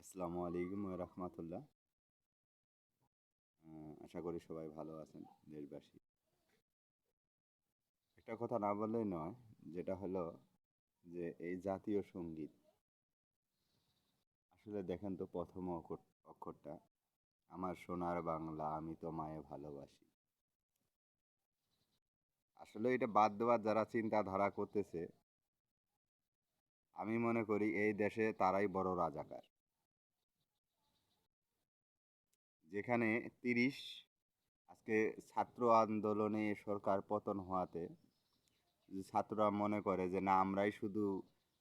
আসসালামু আলাইকুম রহমতুল্লাহ। আশা করি সবাই ভালো আছেন দেশবাসী। একটা কথা না বললেই নয়, যেটা হলো যে এই জাতীয় সঙ্গীত আসলে দেখেন তো প্রথম অক্ষরটা আমার সোনার বাংলা আমি তোমায় ভালোবাসি। আসলে এটা বাদ দেওয়ার যারা চিন্তাধারা করতেছে, আমি মনে করি এই দেশে তারাই বড় রাজাকার। যেখানে 30 আজকে ছাত্র আন্দোলনে সরকার পতন হওয়াতে যে ছাত্ররা মনে করে যে না আমরাই শুধু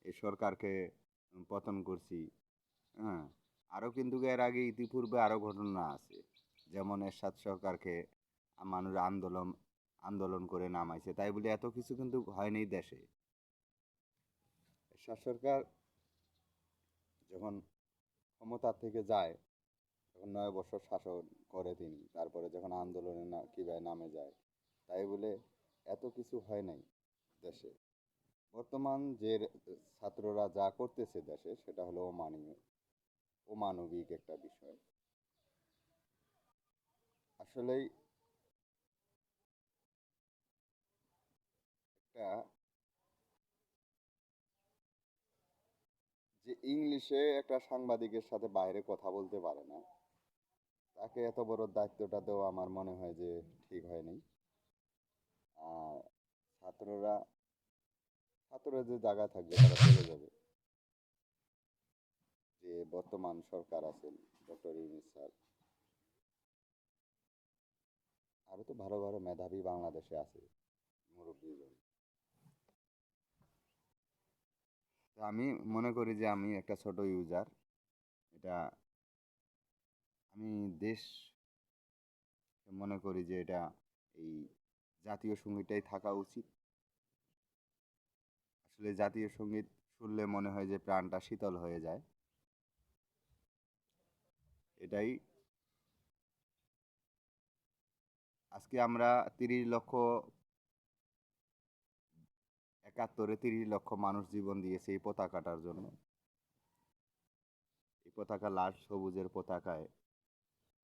এই সরকারকে পতন করছি। হ্যাঁ, আরও কিন্তু এর আগে ইতিপূর্বে আরও ঘটনা আছে, যেমন এরশাদ সরকারকে মানুষ আন্দোলন আন্দোলন করে নামাইছে, তাই বলে এত কিছু কিন্তু হয়নি দেশে। এরশাদ সরকার যখন ক্ষমতা থেকে যায় তখন 9 বছর শাসন করে তিনি, তারপরে যখন আন্দোলনে না কিভাবে নামে যায়, তাই বলে এত কিছু হয় নাই দেশে। বর্তমান যে ছাত্ররা যা করতেছে দেশে সেটা হলো অমাননীয়, অমানবিক একটা বিষয়। আসলেই একটা যে ইংলিশে একটা সাংবাদিকের সাথে বাইরে কথা বলতে পারে না, তাকে এত বড় দায়িত্বটা দেওয়া আমার মনে হয় যে ঠিক হয়নি। আর ছাত্ররা ছাত্ররা যে জায়গায় থাকবে তারা চলে যাবে। যে বর্তমান সরকার আছেন ডক্টর ইউনূস স্যার, আরও তো ভালো ভালো মেধাবী বাংলাদেশে আছে, মুরব্বীগণ। তো আমি মনে করি যে আমি একটা ছোট ইউজার, এটা আমি দেশ মনে করি যে এটা এই জাতীয় সঙ্গীতটাই থাকা উচিত। আসলে জাতীয় সঙ্গীত শুনলে মনে হয় যে প্রাণটা শীতল হয়ে যায়। এটাই আজকে আমরা 30 লক্ষ 71-এ 30 লক্ষ মানুষ জীবন দিয়েছে এই পতাকাটার জন্য। এই পতাকা লাল সবুজের পতাকায়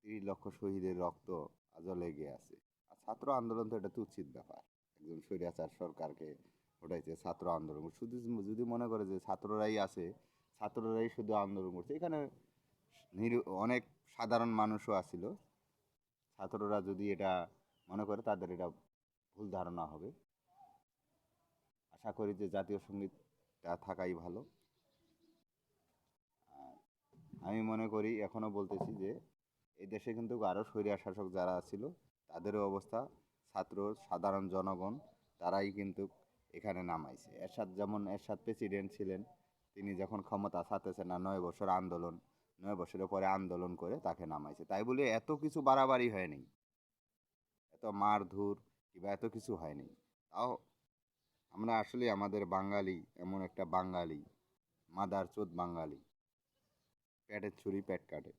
30 লক্ষ শহীদের রক্ত আজও লেগে আছে। আর ছাত্র আন্দোলন তো এটা তুচ্ছিত ব্যাপার। একজন স্বৈরাচার সরকারকে ওঠাইছে ছাত্র আন্দোলন, শুধু যদি মনে করে যে ছাত্ররাই আছে, ছাত্ররাই শুধু আন্দোলন করছে, এখানে অনেক সাধারণ মানুষও আছিল। ছাত্ররা যদি এটা মনে করে তাদের এটা ভুল ধারণা হবে। আশা করি যে জাতীয় সঙ্গীতটা থাকাই ভালো। আর আমি মনে করি এখনও বলতেছি যে এই দেশে কিন্তু আরও স্বৈরাচার শাসক যারা ছিল তাদেরও অবস্থা, ছাত্র সাধারণ জনগণ তারাই কিন্তু এখানে নামাইছে। এরশাদ যেমন এরশাদ প্রেসিডেন্ট ছিলেন, তিনি যখন ক্ষমতা ছাড়তেছে না 9 বছর আন্দোলন, 9 বছরের পরে আন্দোলন করে তাকে নামাইছে, তাই বলে এত কিছু বাড়াবাড়ি হয়নি, এত মারধর কিংবা এত কিছু হয়নি। তাও আমরা আসলে আমাদের বাঙালি এমন একটা বাঙালি, মাদার চোদ বাঙালি, পেটের ছুরি পেট কাটে।